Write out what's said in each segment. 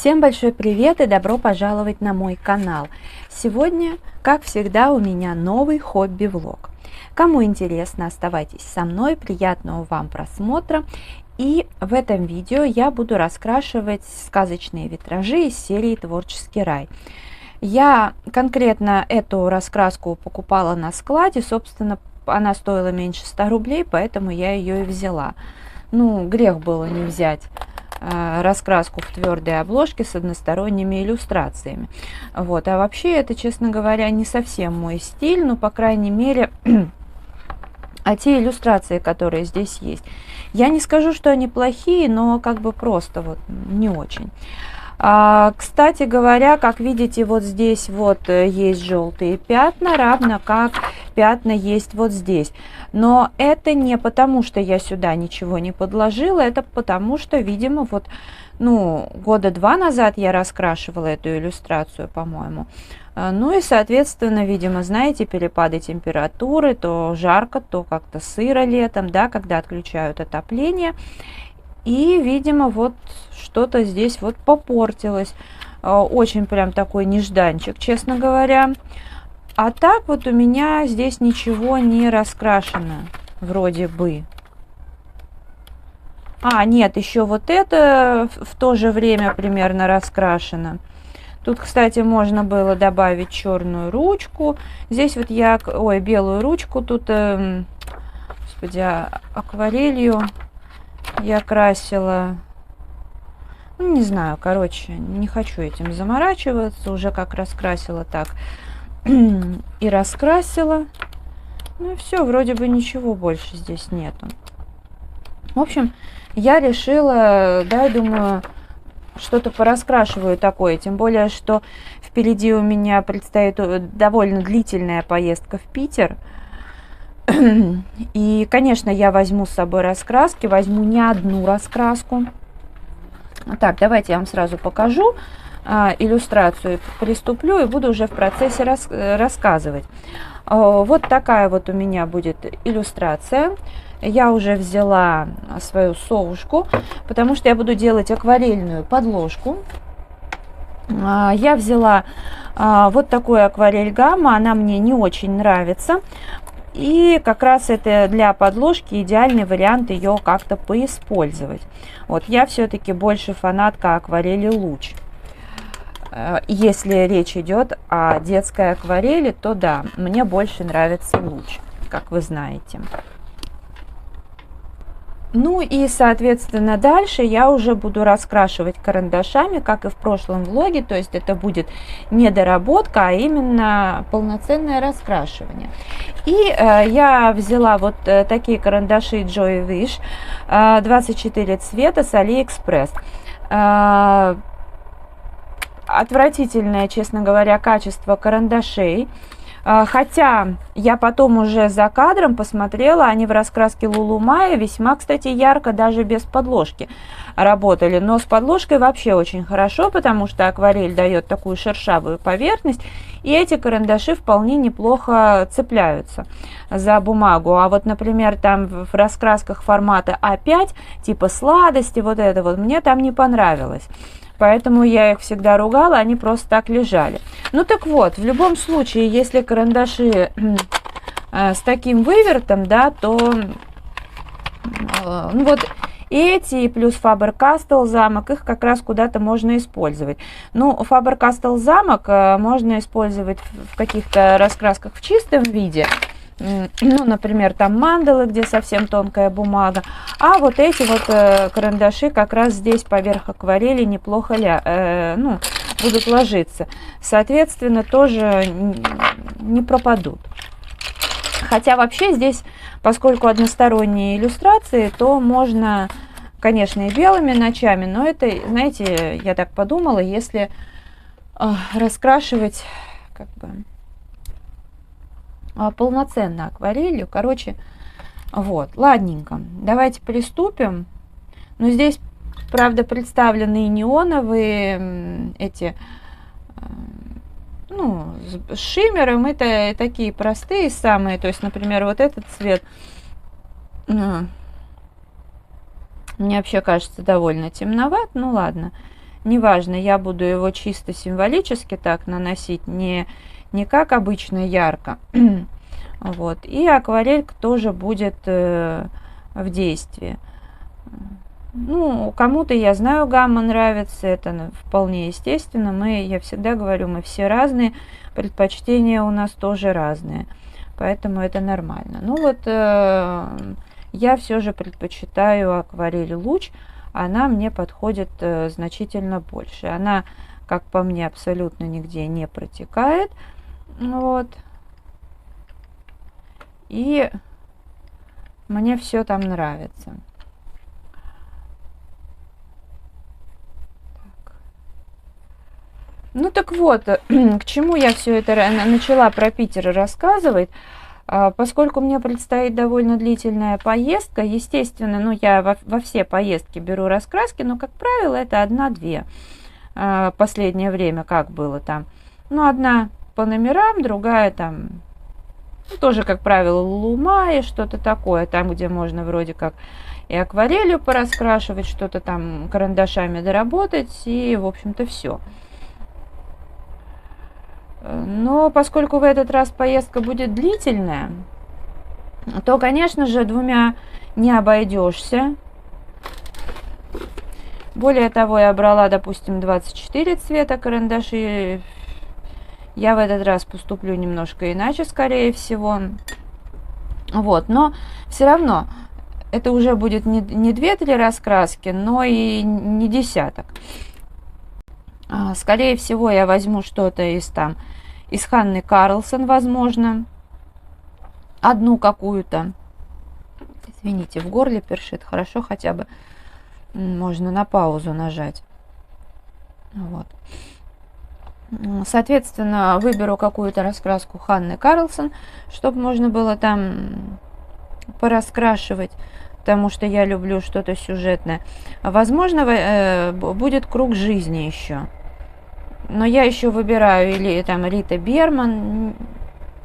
Всем большой привет и добро пожаловать на мой канал. Сегодня, как всегда, у меня новый хобби-влог. Кому интересно, оставайтесь со мной, приятного вам просмотра. И в этом видео я буду раскрашивать сказочные витражи из серии «Творческий рай». Я конкретно эту раскраску покупала на складе, собственно, она стоила меньше 100 рублей, поэтому я ее и взяла. Ну, грех было не взять раскраску в твердой обложке с односторонними иллюстрациями. Вот. А вообще это, честно говоря, не совсем мой стиль, но, по крайней мере, те иллюстрации, которые здесь есть, я не скажу, что они плохие, но как бы просто вот не очень. Кстати говоря, как видите, вот здесь вот есть желтые пятна, равно как пятна есть вот здесь. Но это не потому, что я сюда ничего не подложила, это потому, что, видимо, вот, ну, года 2 назад я раскрашивала эту иллюстрацию, по-моему. Ну и, соответственно, видимо, знаете, перепады температуры, то жарко, то как-то сыро летом, да, когда отключают отопление. И, видимо, вот что-то здесь вот попортилось. Очень прям такой нежданчик, честно говоря. А так вот у меня здесь ничего не раскрашено, вроде бы. Нет, еще вот это в то же время примерно раскрашено. Тут, кстати, можно было добавить черную ручку. Здесь вот я, белую ручку тут, господи, акварелью я красила. Ну, не знаю, короче, не хочу этим заморачиваться. Уже как раскрасила, так и раскрасила. Ну и все, вроде бы ничего больше здесь нету. В общем, я решила, да, думаю, что-то пораскрашиваю такое. Тем более, что впереди у меня предстоит довольно длительная поездка в Питер. И, конечно, я возьму с собой раскраски, возьму не одну раскраску. Так, давайте я вам сразу покажу иллюстрацию, приступлю и буду уже в процессе рассказывать. Вот такая вот у меня будет иллюстрация. Я уже взяла свою совушку, потому что я буду делать акварельную подложку. Я взяла вот такую акварель гамма, она мне не очень нравится. И как раз это для подложки идеальный вариант ее как-то поиспользовать. Вот я все-таки больше фанатка акварели луч. Если речь идет о детской акварели, то да, мне больше нравится луч, как вы знаете. Ну и, соответственно, дальше я уже буду раскрашивать карандашами, как и в прошлом влоге, то есть это будет не доработка, а именно полноценное раскрашивание. И я взяла вот такие карандаши Joy Wish, 24 цвета с AliExpress. Отвратительное, честно говоря, качество карандашей. Хотя я потом уже за кадром посмотрела, они в раскраске Лулумая весьма, кстати, ярко, даже без подложки работали. Но с подложкой вообще очень хорошо, потому что акварель дает такую шершавую поверхность, и эти карандаши вполне неплохо цепляются за бумагу. А вот, например, там в раскрасках формата А5, типа сладости, вот это вот, мне там не понравилось. Поэтому я их всегда ругала, они просто так лежали. Ну так вот, в любом случае, если карандаши с таким вывертом, да, то ну вот эти плюс Faber-Castell замок, их как раз куда-то можно использовать. Ну, Faber-Castell замок можно использовать в каких-то раскрасках в чистом виде. Ну, например, там мандалы, где совсем тонкая бумага. А вот эти вот карандаши как раз здесь поверх акварели неплохо будут ложиться. Соответственно, тоже не пропадут. Хотя вообще здесь, поскольку односторонние иллюстрации, то можно, конечно, и белыми ночами. Но это, знаете, я так подумала, если раскрашивать как бы полноценно акварелью, короче, вот, ладненько, давайте приступим. Но здесь, правда, представлены и неоновые эти, ну, с шиммером, это такие простые самые, то есть, например, вот этот цвет мне вообще кажется довольно темноват, ну ладно, неважно, я буду его чисто символически так наносить, не как обычно ярко. Вот. И акварель тоже будет в действии. Ну, кому-то, я знаю, гамма нравится, это вполне естественно. Я всегда говорю, мы все разные, предпочтения у нас тоже разные, поэтому это нормально. Ну вот, я все же предпочитаю акварель луч, она мне подходит значительно больше. Она, как по мне, абсолютно нигде не протекает. Вот. И мне все там нравится. Ну так вот, к чему я все это начала про Питер рассказывать. Поскольку мне предстоит довольно длительная поездка, естественно, ну я во все поездки беру раскраски, но, как правило, это одна-две. Последнее время как было там. Ну, одна по номерам, другая там, ну, тоже, как правило, лума и что-то такое, там, где можно вроде как и акварелью пораскрашивать, что-то там карандашами доработать, и, в общем-то, все. Но поскольку в этот раз поездка будет длительная, то, конечно же, двумя не обойдешься. Более того, я брала, допустим, 24 цвета карандаши. Я в этот раз поступлю немножко иначе, скорее всего. Вот, но все равно это уже будет не 2-3 раскраски, но и не десяток. Скорее всего, я возьму что-то из Ханны Карлсон, возможно. Одну какую-то. Извините, в горле першит. Хорошо, хотя бы можно на паузу нажать. Вот. Соответственно, выберу какую-то раскраску Ханны Карлсон, чтобы можно было там пораскрашивать, потому что я люблю что-то сюжетное. Возможно, будет Круг жизни еще. Но я еще выбираю или там Рита Берман.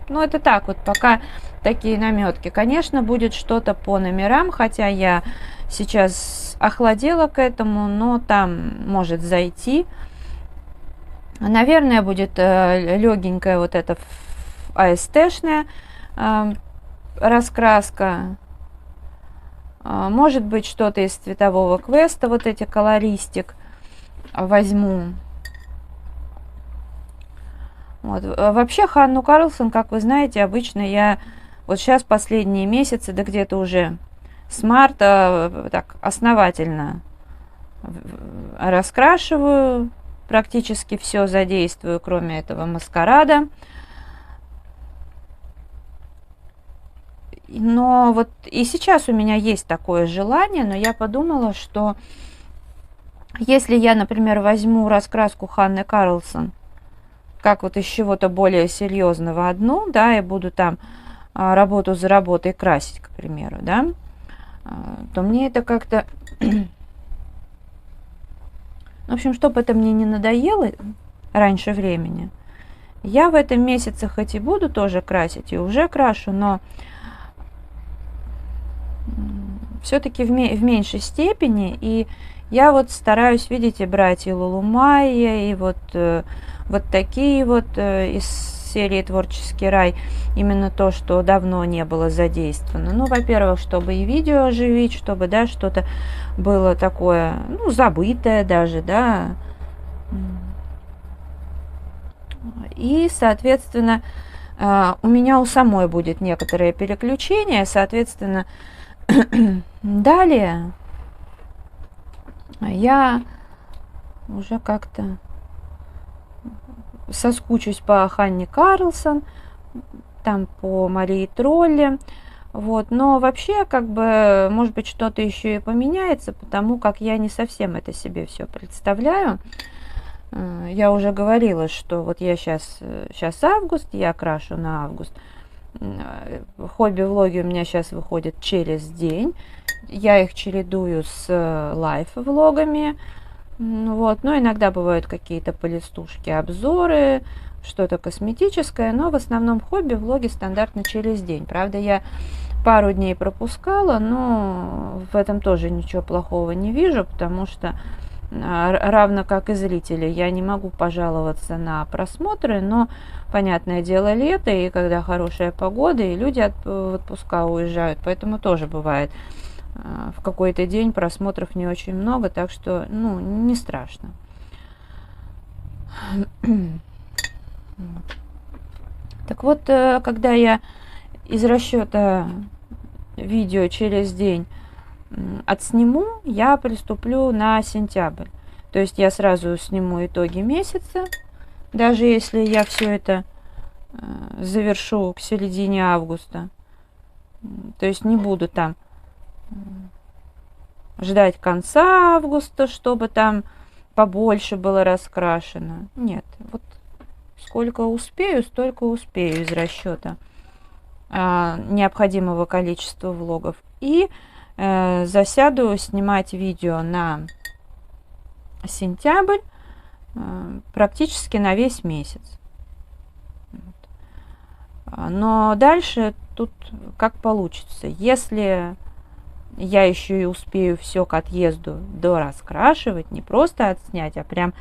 Ну, это так вот, пока такие наметки. Конечно, будет что-то по номерам, хотя я сейчас охладела к этому, но там может зайти. Наверное, будет легенькая вот эта АСТшная раскраска. Может быть, что-то из цветового квеста, вот эти колористик возьму. Вот. Вообще Ханну Карлсон, как вы знаете, обычно я вот сейчас последние месяцы, да где-то уже с марта, так основательно раскрашиваю, практически все задействую, кроме этого маскарада. Но вот и сейчас у меня есть такое желание, но я подумала, что если я, например, возьму раскраску Ханны Карлсон, как вот из чего-то более серьезного одну, да, и буду там работу за работой красить, к примеру, да, то мне это как-то... В общем, чтобы это мне не надоело раньше времени, я в этом месяце хоть и буду тоже красить, и уже крашу, но все-таки в меньшей степени, и я вот стараюсь, видите, брать и Лулумайя, и вот такие вот из серии «Творческий рай», именно то, что давно не было задействовано. Ну, во-первых, чтобы и видео оживить, чтобы, да, что-то было такое, ну, забытое даже, да. И, соответственно, у меня у самой будет некоторое переключение, соответственно, далее я уже как-то соскучусь по Ханне Карлсон, там по Марии Тролле, вот, но вообще, как бы, может быть, что-то еще и поменяется, потому как я не совсем это себе все представляю. Я уже говорила, что вот я сейчас август, я крашу на август. Хобби-влоги у меня сейчас выходят через день. Я их чередую с лайф-влогами. Вот. Но иногда бывают какие-то полистушки, обзоры, что-то косметическое. Но в основном хобби-влоги стандартно через день. Правда, я пару дней пропускала, но в этом тоже ничего плохого не вижу, потому что равно как и зрители. Я не могу пожаловаться на просмотры, но, понятное дело, лето, и когда хорошая погода, и люди в отпуска уезжают, поэтому тоже бывает в какой-то день просмотров не очень много, так что, ну, не страшно. Так вот, когда я из расчета видео через день отсниму, я приступлю на сентябрь. То есть я сразу сниму итоги месяца, даже если я все это завершу к середине августа. То есть не буду там ждать конца августа, чтобы там побольше было раскрашено. Нет, вот сколько успею, столько успею из расчета необходимого количества влогов. И засяду снимать видео на сентябрь практически на весь месяц. Но дальше тут как получится. Если я еще и успею все к отъезду дораскрашивать, не просто отснять, а прям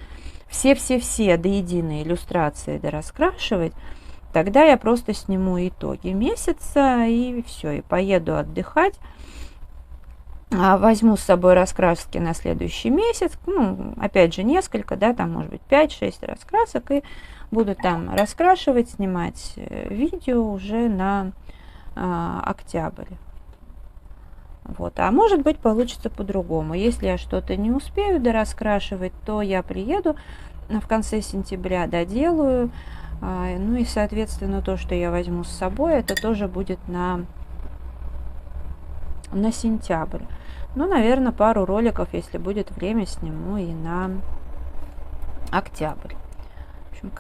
все-все-все до единой иллюстрации дораскрашивать, тогда я просто сниму итоги месяца и все, и поеду отдыхать. Возьму с собой раскраски на следующий месяц, ну, опять же, несколько, да, там, может быть, 5-6 раскрасок, и буду там раскрашивать, снимать видео уже на октябрь. Вот. А может быть, получится по-другому. Если я что-то не успею дораскрашивать, то я приеду в конце сентября, доделаю. Ну и, соответственно, то, что я возьму с собой, это тоже будет на сентябрь. Ну, наверное, пару роликов, если будет время, сниму и на октябрь. В общем,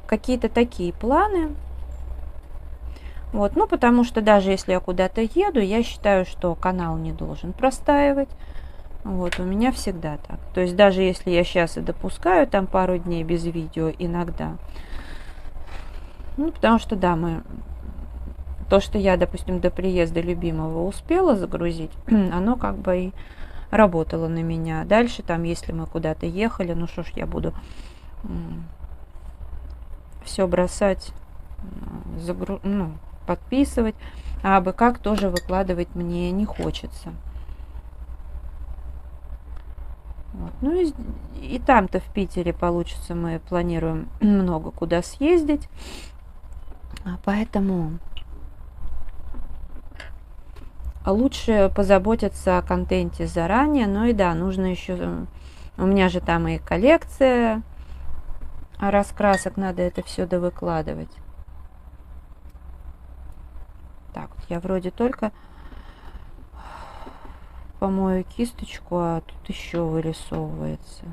какие-то такие планы. Вот, ну, потому что даже если я куда-то еду, я считаю, что канал не должен простаивать. Вот, у меня всегда так. То есть даже если я сейчас и допускаю там пару дней без видео иногда. Ну, потому что, да, то, что я, допустим, до приезда любимого успела загрузить, оно как бы и работало на меня. Дальше там, если мы куда-то ехали, ну что ж, я буду все бросать, подписывать, а абы как тоже выкладывать мне не хочется. Вот. Ну и там-то в Питере получится, мы планируем много куда съездить, поэтому лучше позаботиться о контенте заранее. Ну и да, нужно еще, у меня же там и коллекция раскрасок, надо это все довыкладывать. Так, вот я вроде только помою кисточку, а тут еще вырисовывается.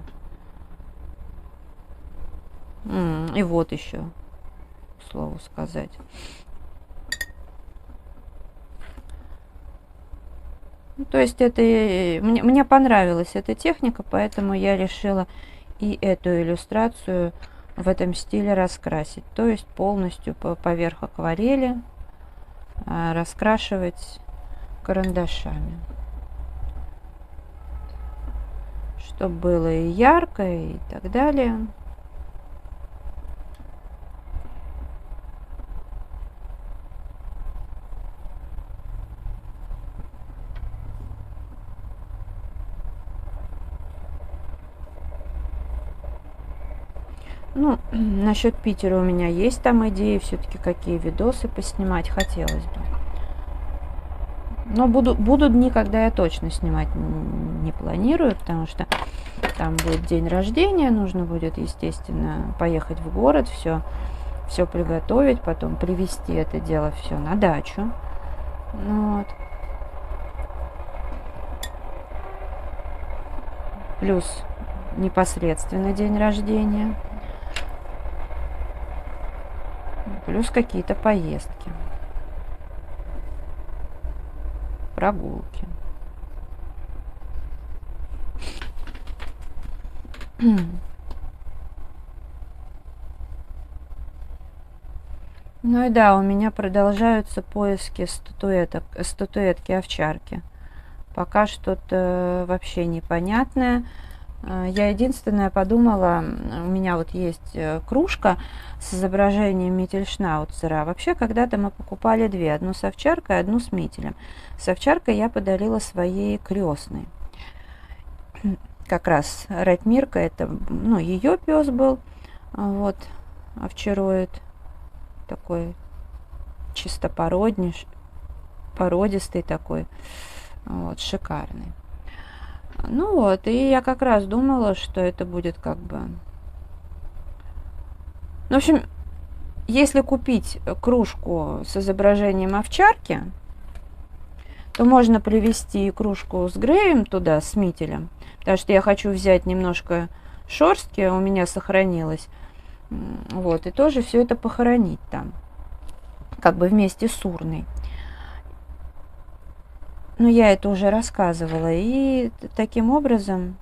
И вот еще, к слову сказать. То есть это мне понравилась эта техника, поэтому я решила и эту иллюстрацию в этом стиле раскрасить. То есть полностью поверх акварели раскрашивать карандашами. Чтобы было и ярко, и так далее. Ну, насчет Питера у меня есть там идеи, все-таки какие видосы поснимать хотелось бы. Но будут дни, когда я точно снимать не планирую, потому что там будет день рождения, нужно будет, естественно, поехать в город, все приготовить, потом привезти это дело все на дачу. Вот. Плюс непосредственно день рождения. Плюс какие-то поездки, прогулки. Ну и да, у меня продолжаются поиски статуэтки овчарки. Пока что-то вообще непонятное. Я единственное подумала, у меня вот есть кружка с изображением Миттельшнауцера. А вообще когда-то мы покупали две, одну с овчаркой, одну с Миттелем. С овчаркой я подарила своей крестной. Как раз Ред Мирка, это, ну, ее пес был, вот, овчароид, такой чисто породистый такой, вот, шикарный. Ну вот, и я как раз думала, что это будет как бы... Ну, в общем, если купить кружку с изображением овчарки, то можно привезти кружку с Греем туда, с Миттелем, потому что я хочу взять немножко шерстки, у меня сохранилось, вот, и тоже все это похоронить там, как бы вместе с урной. Но я это уже рассказывала, и таким образом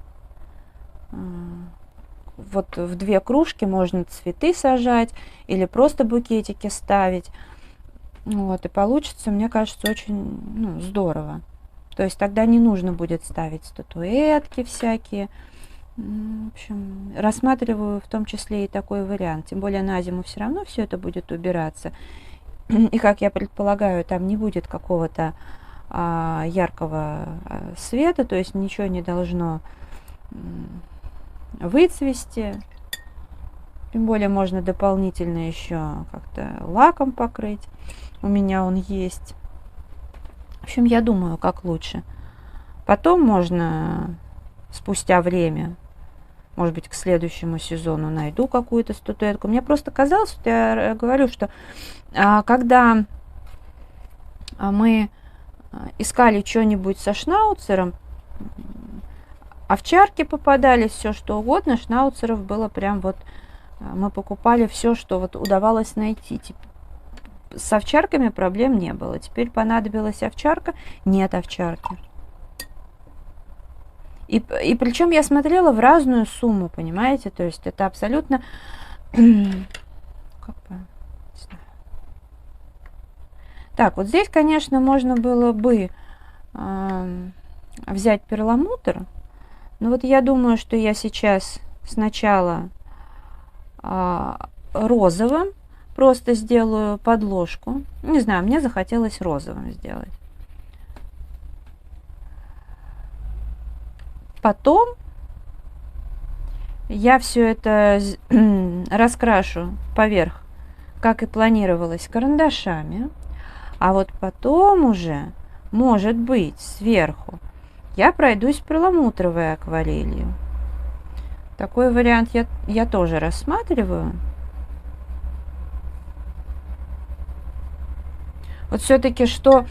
вот в две кружки можно цветы сажать или просто букетики ставить. Вот, и получится, мне кажется, очень, ну, здорово. То есть тогда не нужно будет ставить статуэтки всякие. В общем, рассматриваю в том числе и такой вариант. Тем более на зиму все равно все это будет убираться. И, как я предполагаю, там не будет какого-то яркого света, то есть ничего не должно выцвести. Тем более можно дополнительно еще как-то лаком покрыть. У меня он есть. В общем, я думаю, как лучше. Потом можно спустя время, может быть, к следующему сезону найду какую-то статуэтку. Мне просто казалось, что я говорю, что когда мы искали что-нибудь со шнауцером, овчарки попадались, все что угодно, шнауцеров было прям вот, мы покупали все, что вот удавалось найти. С овчарками проблем не было. Теперь понадобилась овчарка, нет овчарки. И причем я смотрела в разную сумму, понимаете, то есть это абсолютно, как бы, не знаю. Так, вот здесь, конечно, можно было бы взять перламутр, но вот я думаю, что я сейчас сначала розовым просто сделаю подложку. Не знаю, мне захотелось розовым сделать. Потом я все это раскрашу поверх, как и планировалось, карандашами. А вот потом уже, может быть, сверху я пройдусь перламутровой акварелью. Такой вариант я тоже рассматриваю. Вот все-таки, что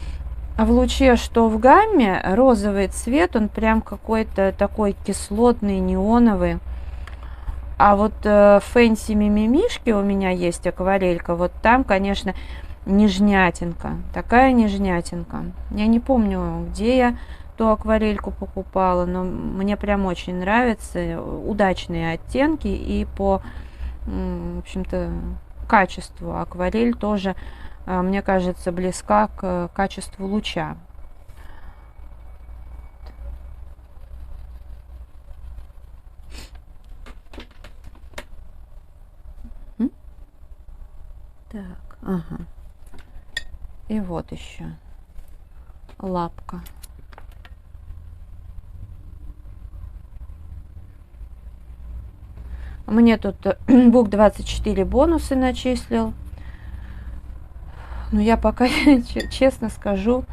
в луче, что в гамме, розовый цвет, он прям какой-то такой кислотный, неоновый. А вот в Фэнси Мимимишки у меня есть акварелька, вот там, конечно, нежнятинка, такая нежнятинка. Я не помню, где я ту акварельку покупала, но мне прям очень нравятся удачные оттенки и по, в общем-то, качеству. Акварель тоже, мне кажется, близка к качеству луча. Так, ага. И вот еще лапка. Мне тут Бук 24 бонусы начислил. Но я пока, честно скажу,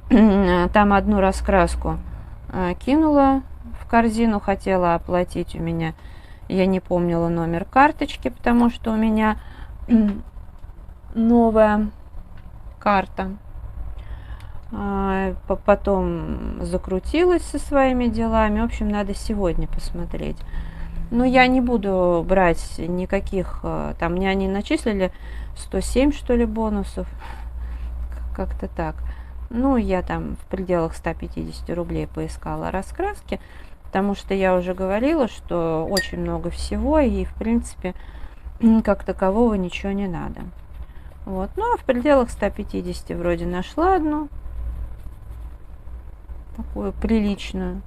там одну раскраску кинула в корзину, хотела оплатить у меня. Я не помнила номер карточки, потому что у меня новая карта. Потом закрутилась со своими делами. В общем, надо сегодня посмотреть. Но я не буду брать никаких, там мне они начислили 107, что ли, бонусов, как-то так. Ну, я там в пределах 150 рублей поискала раскраски, потому что я уже говорила, что очень много всего, и, в принципе, как такового ничего не надо. Вот, ну, а в пределах 150 вроде нашла одну, такую приличную.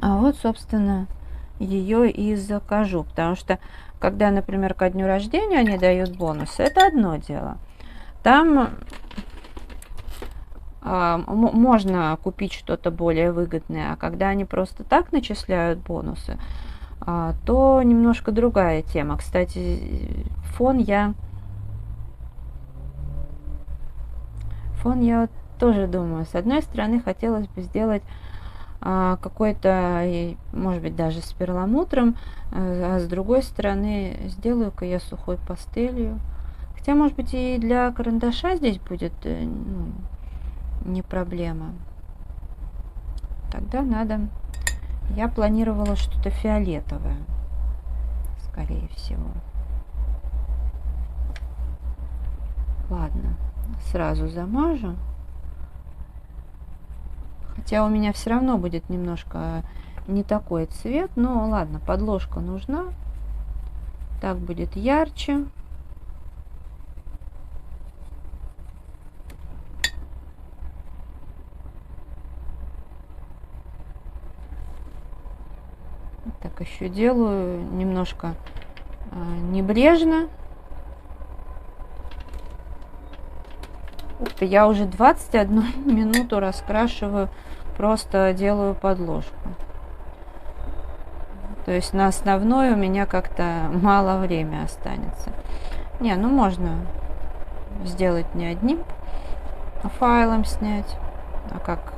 А вот, собственно, ее и закажу, потому что, когда, например, ко дню рождения они дают бонусы, это одно дело. Там можно купить что-то более выгодное, а когда они просто так начисляют бонусы, то немножко другая тема. Кстати, фон я тоже думаю, с одной стороны, хотелось бы сделать какой-то, может быть, даже с перламутром, а с другой стороны, сделаю-ка я сухой пастелью. Хотя, может быть, и для карандаша здесь будет не проблема. Тогда надо... Я планировала что-то фиолетовое, скорее всего. Ладно, сразу замажу. Хотя у меня все равно будет немножко не такой цвет. Но ладно, подложка нужна. Так будет ярче. Так, еще делаю немножко небрежно. Ух ты, я уже 21 минуту раскрашиваю, просто делаю подложку. То есть на основной у меня как-то мало времени останется. Не, ну можно сделать не одним файлом снять, а как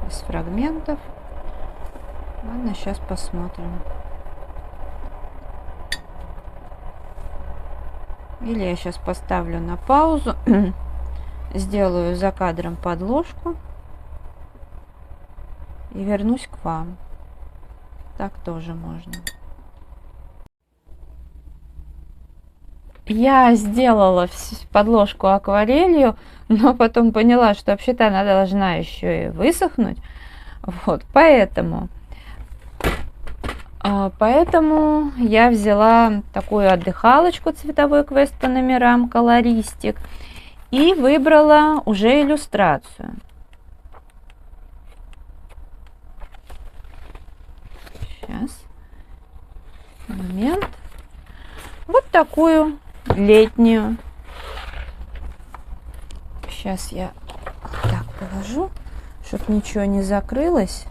из фрагментов. Ладно, сейчас посмотрим. Или я сейчас поставлю на паузу, сделаю за кадром подложку и вернусь к вам. Так тоже можно. Я сделала подложку акварелью, но потом поняла, что вообще-то она должна еще и высохнуть. Вот, поэтому я взяла такую отдыхалочку, цветовой квест по номерам, колористик, и выбрала уже иллюстрацию. Сейчас. Момент. Вот такую летнюю. Сейчас я так положу, чтобы ничего не закрылось.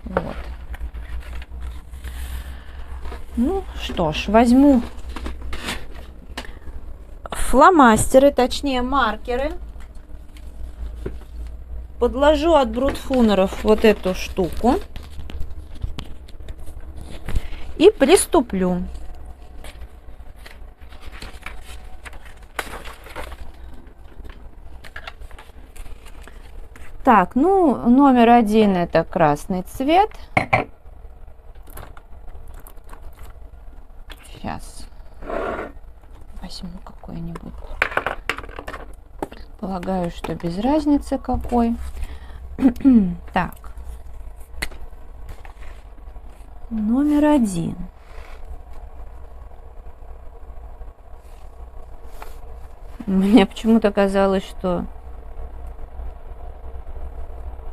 Вот. Ну что ж, возьму фломастеры, точнее маркеры. Подложу от Брутфунеров вот эту штуку и приступлю. Так, ну, номер 1 это красный цвет. Сейчас возьму какой-нибудь. Полагаю, что без разницы какой. Так. Номер 1. Мне почему-то казалось, что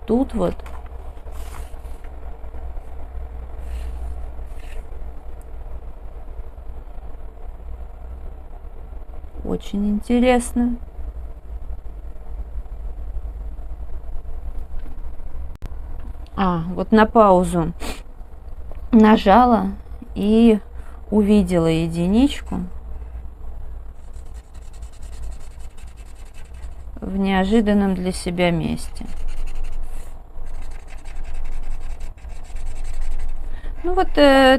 тут вот очень интересно. Вот на паузу нажала и увидела единичку в неожиданном для себя месте. Ну вот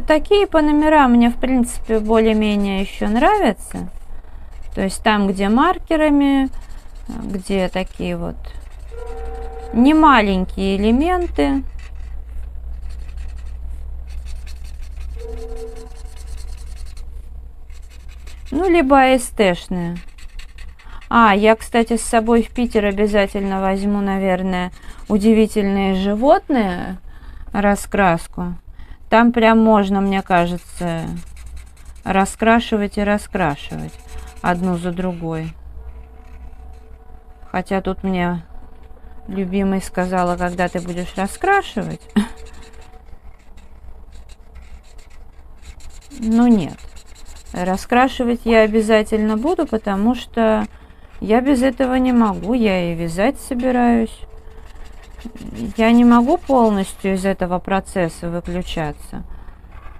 такие по номерам мне, в принципе, более-менее еще нравятся. То есть там, где маркерами, где такие вот не маленькие элементы. Ну, либо АСТшные. Я, кстати, с собой в Питер обязательно возьму, наверное, удивительные животные раскраску. Там прям можно, мне кажется, раскрашивать и раскрашивать одну за другой. Хотя тут мне любимый сказала, когда ты будешь раскрашивать. Ну нет, раскрашивать я обязательно буду, потому что я без этого не могу, я и вязать собираюсь. Я не могу полностью из этого процесса выключаться.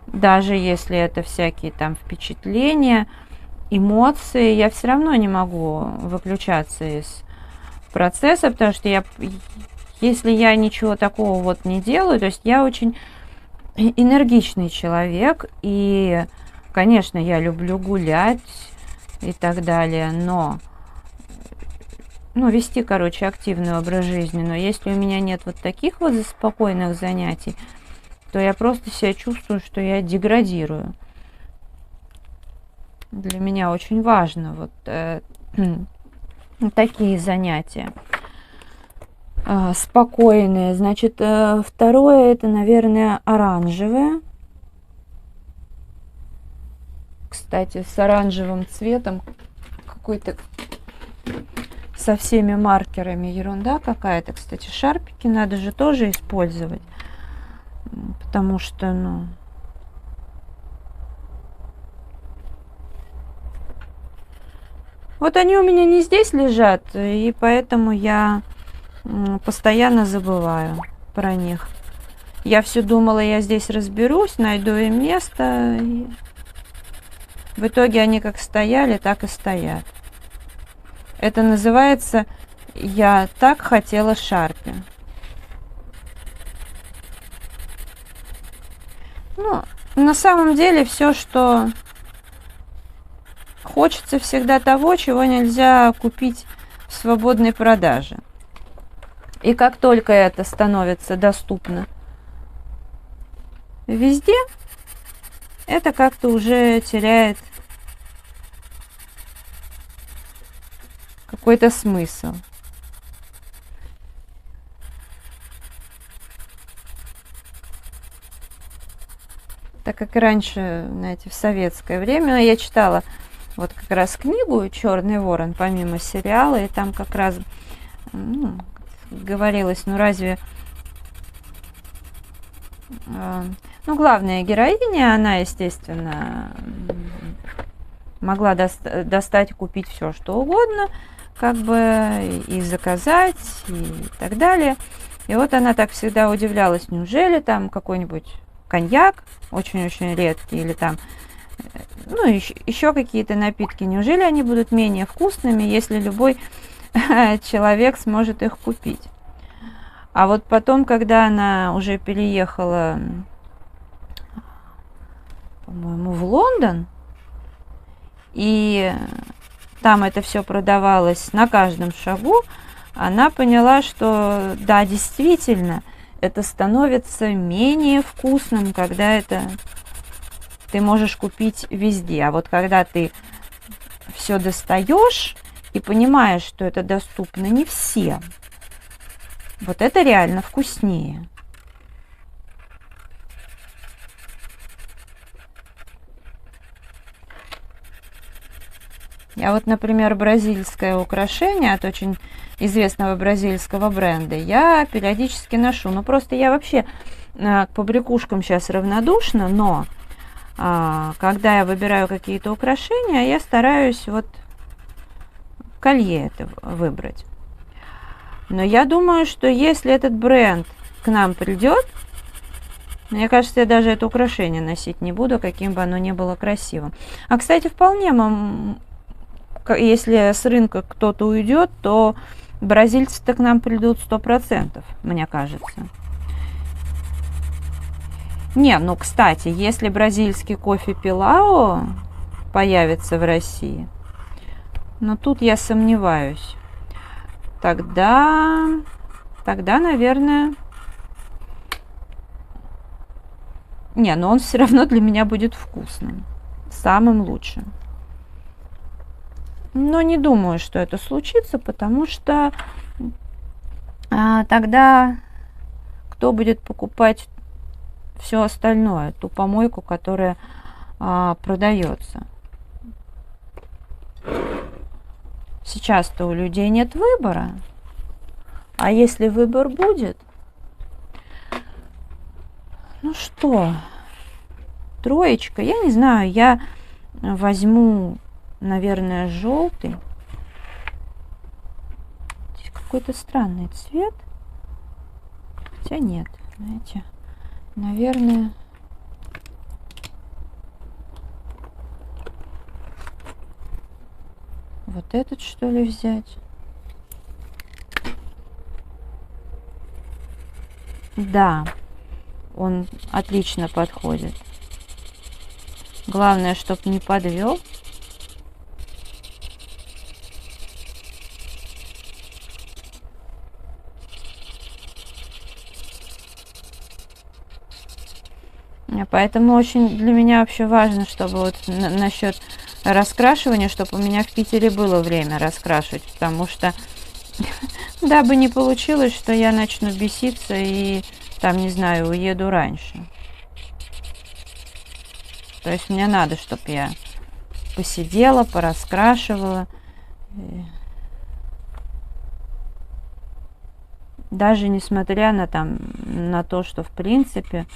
Даже если это всякие там впечатления, эмоции, я все равно не могу выключаться из процесса, потому что если я ничего такого вот не делаю, то есть я очень энергичный человек, и, конечно, я люблю гулять и так далее, но, вести, короче, активный образ жизни, но если у меня нет вот таких вот спокойных занятий, то я просто себя чувствую, что я деградирую. Для меня очень важно вот такие занятия спокойные. Значит, второе это, наверное, оранжевое. Кстати, с оранжевым цветом какой-то со всеми маркерами ерунда какая-то. Кстати, шарпики надо же тоже использовать, потому что, вот они у меня не здесь лежат, и поэтому я постоянно забываю про них. Я все думала, я здесь разберусь, найду им место. И в итоге они как стояли, так и стоят. Это называется «Я так хотела шарпи». На самом деле все, что хочется, всегда того, чего нельзя купить в свободной продаже. И как только это становится доступно везде, это как-то уже теряет какой-то смысл. Так как раньше, знаете, в советское время я читала вот как раз книгу «Черный ворон», помимо сериала, и там как раз говорилось, разве... главная героиня, она, естественно, могла достать и купить все, что угодно, как бы и заказать, и так далее. И вот она так всегда удивлялась, неужели там какой-нибудь коньяк, очень-очень редкий, или там, еще какие-то напитки, неужели они будут менее вкусными, если любой человек сможет их купить? А вот потом, когда она уже переехала, по-моему, в Лондон, и там это все продавалось на каждом шагу, она поняла, что да, действительно, это становится менее вкусным, когда это ты можешь купить везде. А вот когда ты все достаешь и понимаешь, что это доступно не всем, вот это реально вкуснее. А вот, например, бразильское украшение от очень известного бразильского бренда я периодически ношу. Просто я вообще к побрякушкам сейчас равнодушна, но когда я выбираю какие-то украшения, я стараюсь вот колье это выбрать. Но я думаю, что если этот бренд к нам придет, мне кажется, я даже это украшение носить не буду, каким бы оно ни было красивым. А, кстати, вполне, если с рынка кто-то уйдет, то бразильцы-то к нам придут 100%, мне кажется. Кстати, если бразильский кофе Пилао появится в России, тут я сомневаюсь. Тогда, наверное... но он все равно для меня будет вкусным. Самым лучшим. Но не думаю, что это случится, потому что тогда кто будет покупать все остальное, ту помойку, которая продается? Сейчас-то у людей нет выбора. А если выбор будет, ну что, троечка, я не знаю, я возьму, наверное, желтый. Здесь какой-то странный цвет. Хотя нет, знаете, наверное... Вот этот, что ли, взять? Да, он отлично подходит. Главное, чтоб не подвел. Поэтому очень для меня вообще важно, чтобы вот насчет раскрашивания, чтобы у меня в Питере было время раскрашивать, потому что дабы не получилось, что я начну беситься и там, не знаю, уеду раньше. То есть мне надо, чтобы я посидела, пораскрашивала. Даже несмотря на то, что в принципе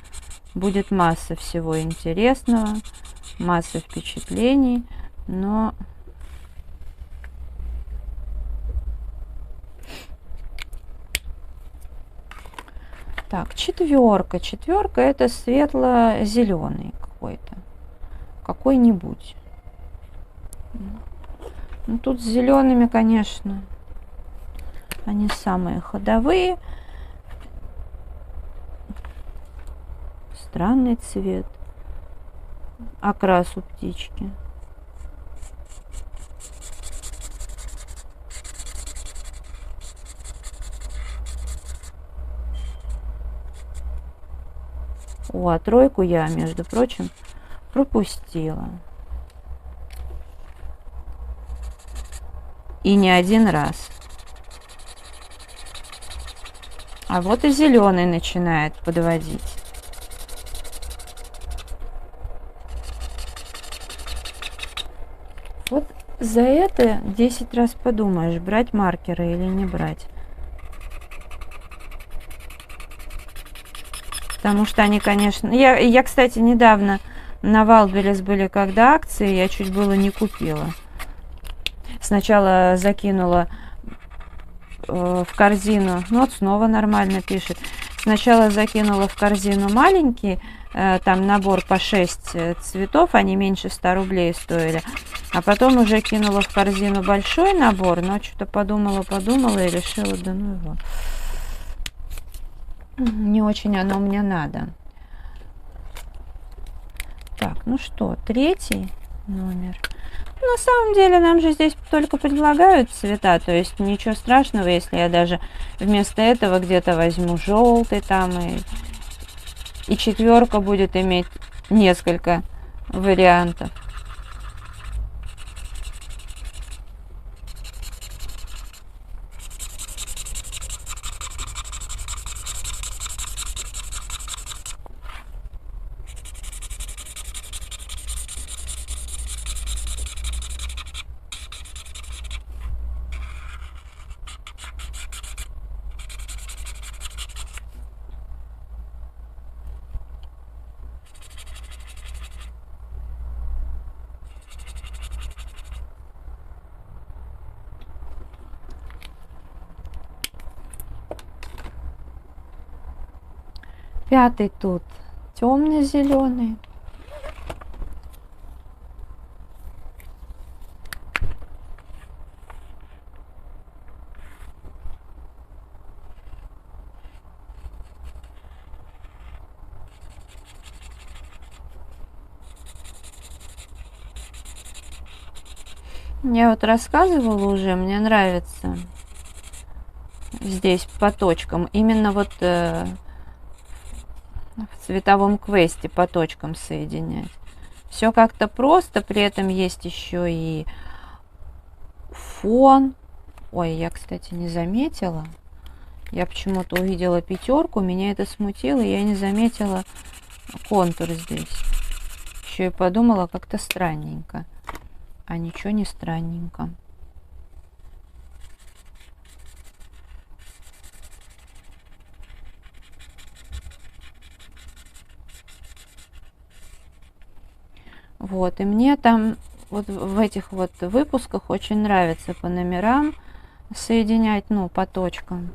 будет масса всего интересного, масса впечатлений, но так, четверка. Четверка это светло-зеленый какой-то. Какой-нибудь. Ну, тут с зелеными, конечно, они самые ходовые. Странный цвет. Окрас у птички. О, а тройку я, между прочим, пропустила. И не один раз. А вот и зеленый начинает подводить. Вот за это 10 раз подумаешь, брать маркеры или не брать. Потому что они, конечно... Я, кстати, недавно на Wildberries были когда акции, я чуть было не купила. Сначала закинула в корзину, ну вот снова нормально пишет. Сначала закинула в корзину маленький, там набор по 6 цветов, они меньше 100 рублей стоили. А потом уже кинула в корзину большой набор, но что-то подумала и решила, да ну его. Не очень оно мне надо. Так, ну что, третий номер. На самом деле нам же здесь только предлагают цвета, то есть ничего страшного, если я даже вместо этого где-то возьму желтый там, и четверка будет иметь несколько вариантов. Пятый тут темно-зеленый. Я вот рассказывала уже, мне нравится здесь по точкам. Именно вот в цветовом квесте по точкам соединять. Все как-то просто, при этом есть еще и фон. Ой, я, кстати, не заметила. Я почему-то увидела пятерку, меня это смутило, и я не заметила контур здесь. Еще и подумала, как-то странненько. А ничего не странненько. Вот, и мне там вот в этих вот выпусках очень нравится по номерам соединять, ну, по точкам.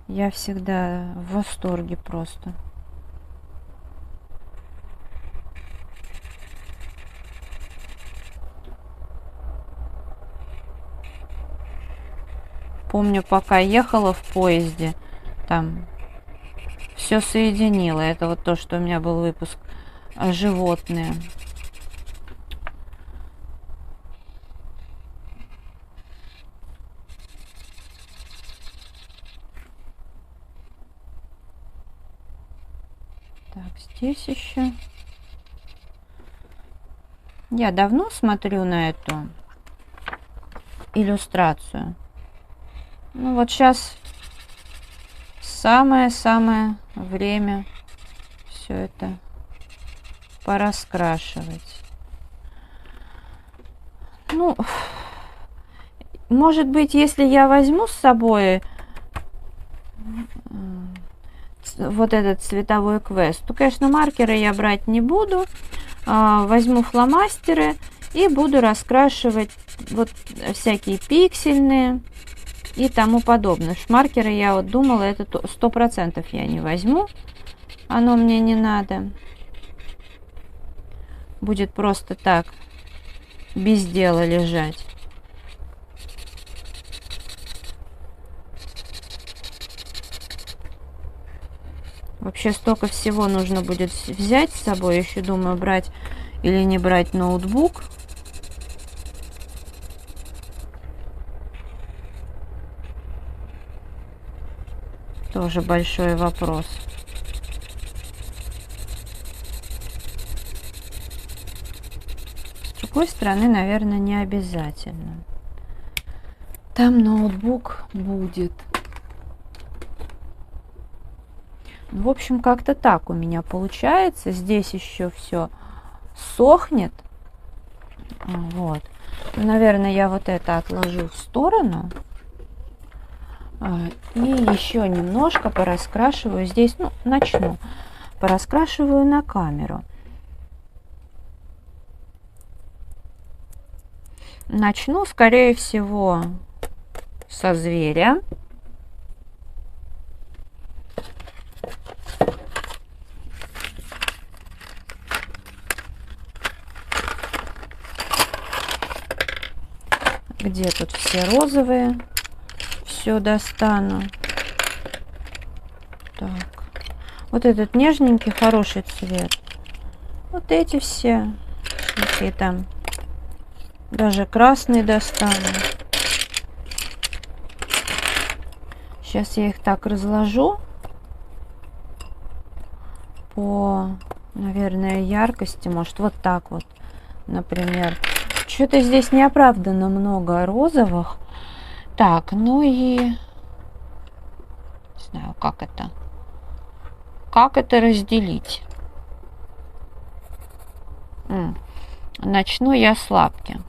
Я всегда в восторге просто. Помню, пока ехала в поезде, там все соединила. Это вот то, что у меня был выпуск животные. Так, здесь еще. Я давно смотрю на эту иллюстрацию. Ну вот сейчас самое-самое время все это пораскрашивать. Ну, может быть, если я возьму с собой вот этот цветовой квест, то, конечно, маркеры я брать не буду. Возьму фломастеры и буду раскрашивать вот всякие пиксельные и тому подобное. Маркеры я вот думала, это 100% я не возьму. Оно мне не надо. Будет просто так без дела лежать. Вообще столько всего нужно будет взять с собой. Еще думаю, брать или не брать ноутбук. Тоже большой вопрос. С другой стороны, наверное, не обязательно. Там ноутбук будет. В общем, как-то так у меня получается. Здесь еще все сохнет. Вот. Наверное, я вот это отложу в сторону. И еще немножко пораскрашиваю здесь. Ну, начну. Пораскрашиваю на камеру. Начну, скорее всего, со зверя. Где тут все розовые? Все достану. Так. Вот этот нежненький, хороший цвет. Вот эти все. Какие там. Даже красный достану. Сейчас я их так разложу. По, наверное, яркости. Может, вот так вот, например. Что-то здесь неоправданно много розовых. Так, ну и... Не знаю, как это. Как это разделить? Начну я с лапки.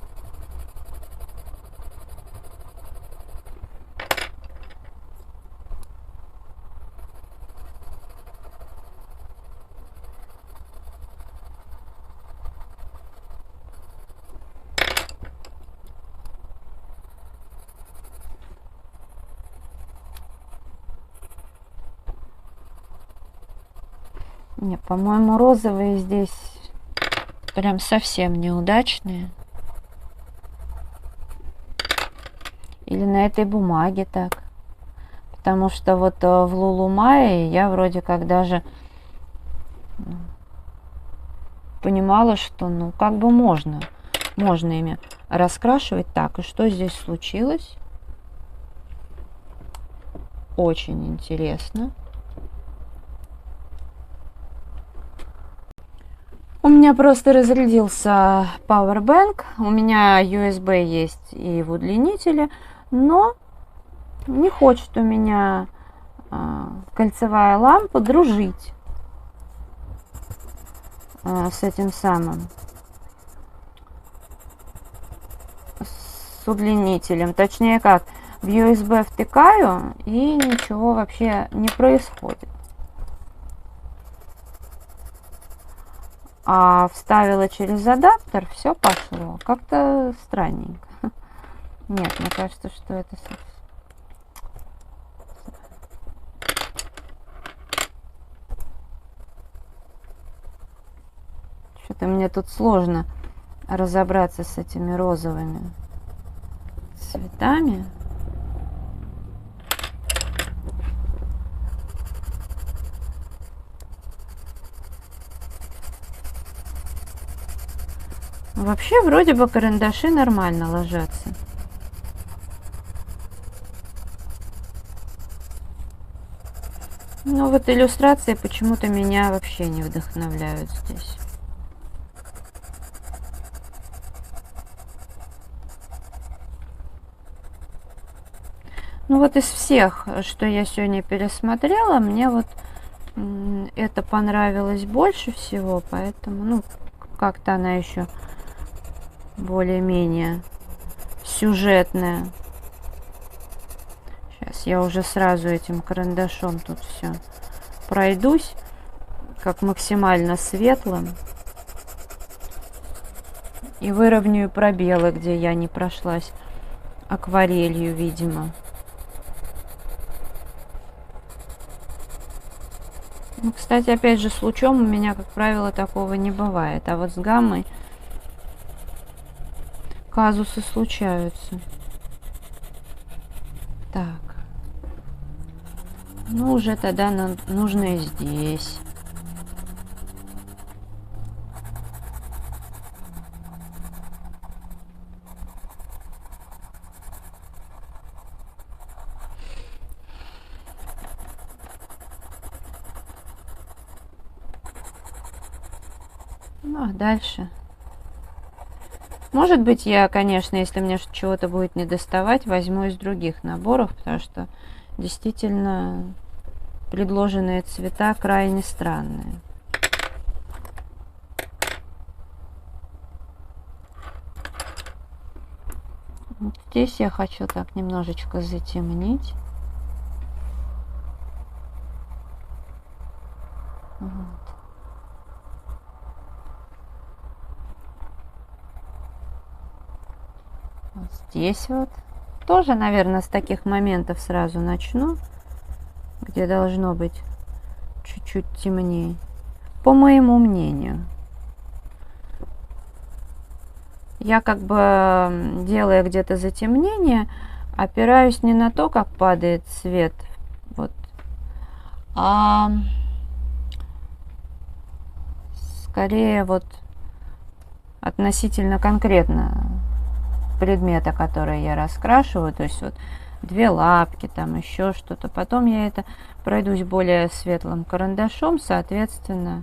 Не, по-моему, розовые здесь прям совсем неудачные. Или на этой бумаге так. Потому что вот в Лулумае я вроде как даже понимала, что ну как бы можно ими раскрашивать. Так, и что здесь случилось? Очень интересно. У меня просто разрядился Powerbank. У меня USB есть и в удлинителе, но не хочет у меня кольцевая лампа дружить с этим самым, с удлинителем. Точнее как, в USB втыкаю и ничего вообще не происходит. а вставила через адаптер, все пошло. Как-то странненько. Нет, мне кажется, что это... Что-то мне тут сложно разобраться с этими розовыми цветами. Вообще, вроде бы карандаши нормально ложатся. Но вот иллюстрации почему-то меня вообще не вдохновляют здесь. Ну вот из всех, что я сегодня пересмотрела, мне вот это понравилось больше всего, поэтому, ну, как-то она еще более-менее сюжетная. Сейчас я уже сразу этим карандашом тут все пройдусь, как максимально светлым, и выровняю пробелы, где я не прошлась акварелью, видимо. Ну, кстати, опять же, с лучом у меня, как правило, такого не бывает. А вот с гаммой казусы случаются. Так. Ну, уже тогда нужно и здесь. Ну, а дальше. Может быть, я, конечно, если мне чего-то будет недоставать, возьму из других наборов, потому что действительно предложенные цвета крайне странные. Вот здесь я хочу так немножечко затемнить. Вот. Вот здесь вот. Тоже, наверное, с таких моментов сразу начну, где должно быть чуть-чуть темнее, по моему мнению. Я как бы, делая где-то затемнение, опираюсь не на то, как падает свет, вот, а скорее вот относительно конкретно предмета, который я раскрашиваю, то есть вот две лапки, там еще что-то. Потом я это пройдусь более светлым карандашом, соответственно,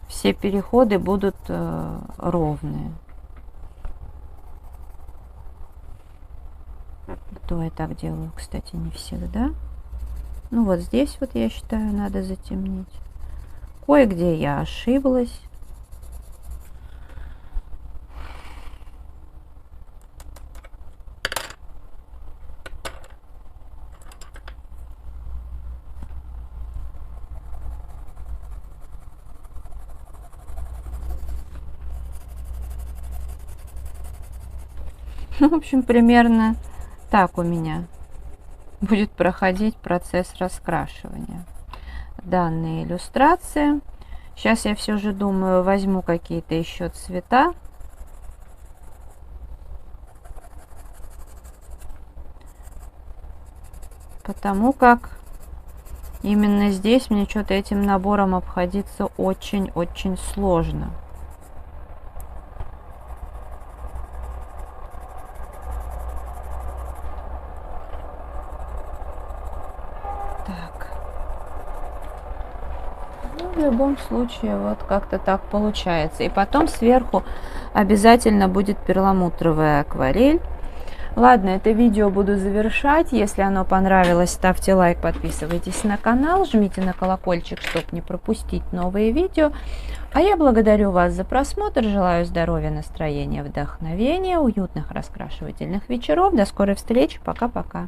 все переходы будут ровные. То я так делаю, кстати, не всегда. Ну вот здесь вот, я считаю, надо затемнить. Кое-где я ошиблась. В общем, примерно так у меня будет проходить процесс раскрашивания данной иллюстрации. Сейчас я все же думаю, возьму какие-то еще цвета. Потому как именно здесь мне что-то этим набором обходиться очень-очень сложно. В любом случае, вот как-то так получается. И потом сверху обязательно будет перламутровая акварель. Ладно, это видео буду завершать. Если оно понравилось, ставьте лайк, подписывайтесь на канал, жмите на колокольчик, чтобы не пропустить новые видео. А я благодарю вас за просмотр, желаю здоровья, настроения, вдохновения, уютных раскрашивательных вечеров. До скорой встречи, пока-пока.